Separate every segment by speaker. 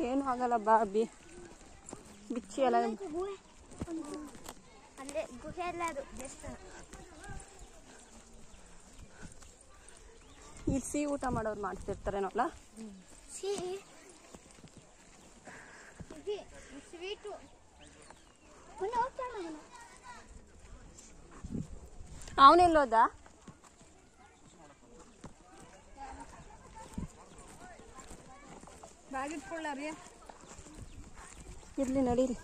Speaker 1: ಏನು ಆಗಲ್ಲ ಬಾ ಅಬ್ಬಿ ಬಿಚ್ಚಿ ಎಲ್ಲ
Speaker 2: ಅಲ್ಲೇ ಗುಹೆ ಎಲ್ಲ ಅದು
Speaker 1: ಇಲ್ಲಿ ಸಿಹಿ ಊಟ ಮಾಡೋರು ಮಾಡ್ತಿರ್ತಾರೇನಲ್ಲ
Speaker 2: ಸ್ವೀಟು
Speaker 1: ಅವನೆಲ್ಲೋದ
Speaker 3: ಬ್ಯಾಗ್ ಇಟ್ಕೊಳ್ಳಾರಿ
Speaker 1: ಇರ್ಲಿ ನಡೀರಿ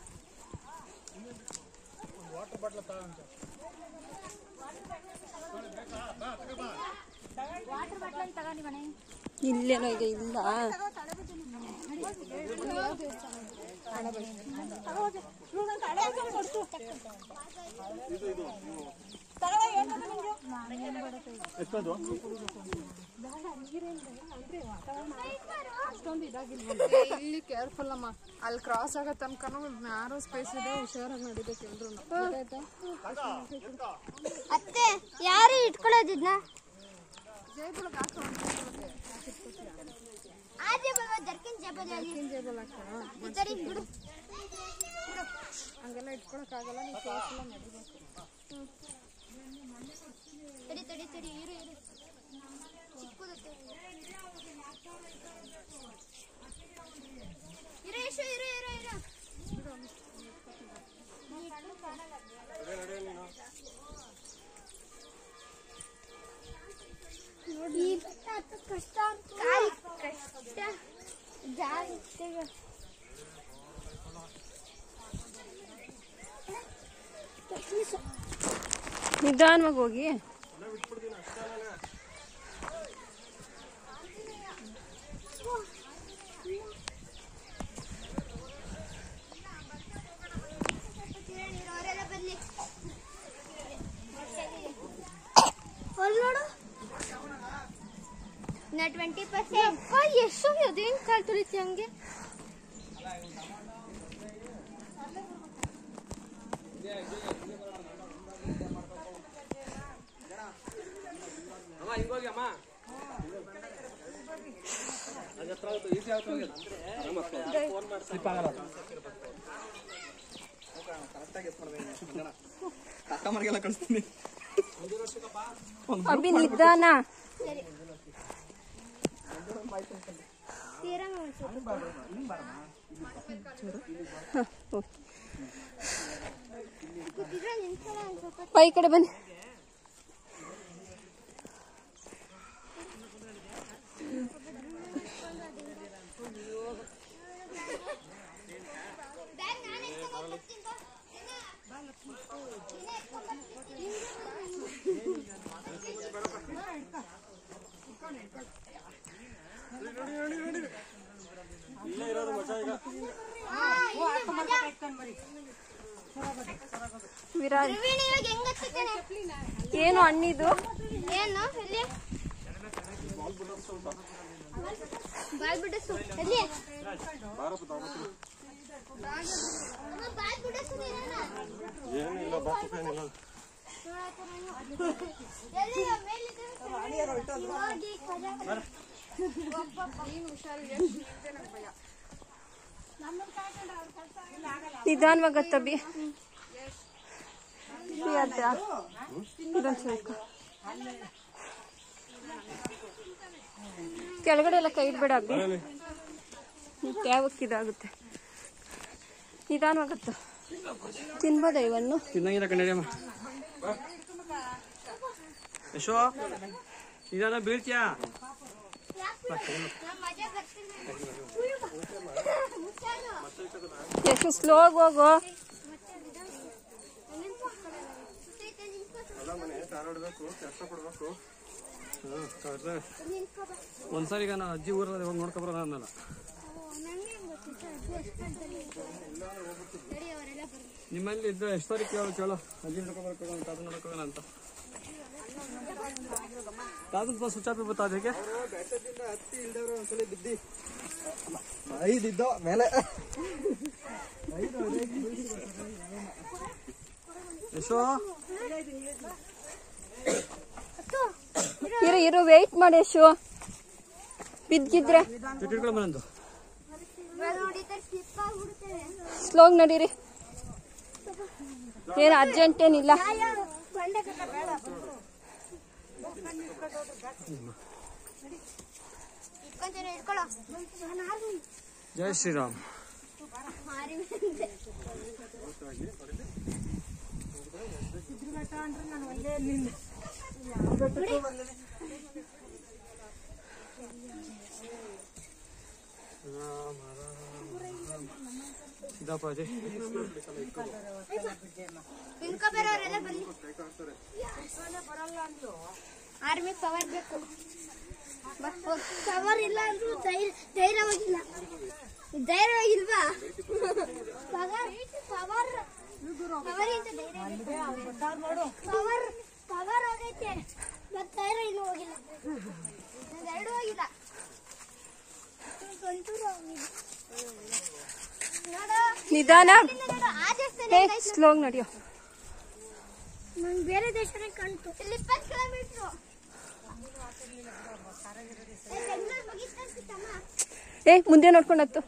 Speaker 1: ಇಲ್ಲೇನೋ ಈಗ ಇಲ್ಲ
Speaker 3: ಇಲ್ಲಿ ಕೇರ್ಫುಲ್ ಅಮ್ಮ ಅಲ್ಲಿ ಕ್ರಾಸ್ ಆಗೋ ತನಕನೂ ನ್ಯಾರೋ ಸ್ಪೇಸ್ ಇದೆ ಹುಷಾರಾಗಿ ನಡಿಬೇಕು ಎಲ್ರು
Speaker 2: ಅತ್ತೆ ಯಾರು ಇಟ್ಕೊಳ್ಳೋದಿದ್ನ
Speaker 3: ಹಂಗೆಲ್ಲ ಇಟ್ಕೊಳಕ್ ಆಗಲ್ಲ ನೀವು ಕೇರ್ಫುಲ್ ಆಗಿ ನಡಿಬೇಕು
Speaker 2: ತಡಿ ಇರು ಚಿಕ್ಕದತ್ತೆ ಕಷ್ಟ ಜಾಸ್ತಿ
Speaker 1: ನಿಧಾನವಾಗಿ ಹೋಗಿ
Speaker 2: ನೋಡು 20% ಎಷ್ಟು ಅದೇನು ಕಾಲ್ ತುಳಿತಿ ಹಂಗೆ
Speaker 4: ಕಸ್ಟಮರ್ಗೆಲ್ಲ ಕಳಿಸ್ತೀನಿ
Speaker 1: ಅಭಿ ನಿಧಾನ ಈ ಕಡೆ ಬನ್ನಿ ವಿರಾಜ್ ಏನು ಹಣ್ಣಿದು
Speaker 2: ಏನು ಎಲ್ಲಿ ಬಾಲ್ ಬಿಡಸು ಎಲ್ಲಿ ಬಾಲ್ ಬಿಡಸು
Speaker 4: ಏನಿಲ್ಲ ಬಾತುಕೇನಿಲ್ಲ
Speaker 2: ಎಲ್ಲಿ ಮೇಲಿದೆ ನೋಡಿ
Speaker 1: ನಿಧಾನವಾಗತ್ತಬಿ ಕೆಳಗಡೆ ಎಲ್ಲ ಕೈ ಇಡ್ಬೇಡ ಅಬ್ಬಿ ಯಾವಕ್ಕಿದಾಗುತ್ತೆ ನಿಧಾನವಾಗತ್ತ ತಿನ್ಬೋದ ಇವನ್ನು
Speaker 4: ತಿನ್ನಂಗಿಲ್ಲ ಕಣ್ಣಿಯಮ್ಮ ಯಶೋ ನಿಧಾನ ಬೀಳ್ತೀಯಾ
Speaker 1: ಎಷ್ಟು ಸ್ಲೋ ಹೋಗು
Speaker 4: ಒಂದ್ಸರಿ ಈಗ ನಾನು ಅಜ್ಜಿ ಊರಲ್ಲಿ ಹೋಗಿ ನೋಡ್ಕೊಬರೋಣ ಅನ್ನಲ್ಲ ನಿಮ್ಮಲ್ಲಿ ಇದ್ದು ಎಷ್ಟು ಸಾರಿ ಕೇಳೋ ಅಜ್ಜಿ ನೋಡ್ಕೊಬರ್ಬೇಕು ಅಂತ ಅದು ನೋಡ್ಕೋಣ ಅಂತ दादू पास स्विच ऑफ बता दे क्या यशो
Speaker 1: ಇರು ವೆಯ್ಟ್ ಮಾಡಿ ಯಶು ಬಿದ್ದಿದ್ರೆ
Speaker 4: ಟಿಕೆಟ್ ಬಂದು
Speaker 1: ಸ್ಲೋಗ್ ನಡೀರಿ ಏನು ಅರ್ಜೆಂಟ್ ಏನಿಲ್ಲ
Speaker 4: जय श्री राम सीधा पाजे
Speaker 2: ಆರ್ಮಿ ಪವರ್ ಬೇಕು ಪವರ್ ಇಲ್ಲ ಅಂದ್ರೂ ಧೈರ್ಯವಾಗಿಲ್ಲ ಧೈರ್ಯವಾಗಿಲ್ವಾ ಪವರ್ ಪವರ್ ಪವರ್ ಹೋಗೈತೆ ಮತ್ತೆ ಧೈರ್ಯ ಇನ್ನೂ ಹೋಗಿಲ್ಲ ಎರಡೂ ಹೋಗಿಲ್ಲ
Speaker 1: ನಿಧಾನ ಸ್ಲೋಗ್ ನಡೆಯೋ
Speaker 2: ನಂಗೆ ಬೇರೆ ದೇಶನೇ ಕಾಣ್ತು ಇಲ್ಲಿ 20 ಕಿಲೋಮೀಟರ್
Speaker 1: ಏ ಮುಂದೆ ನೋಡ್ಕೊಂಡು ಹತ್ತು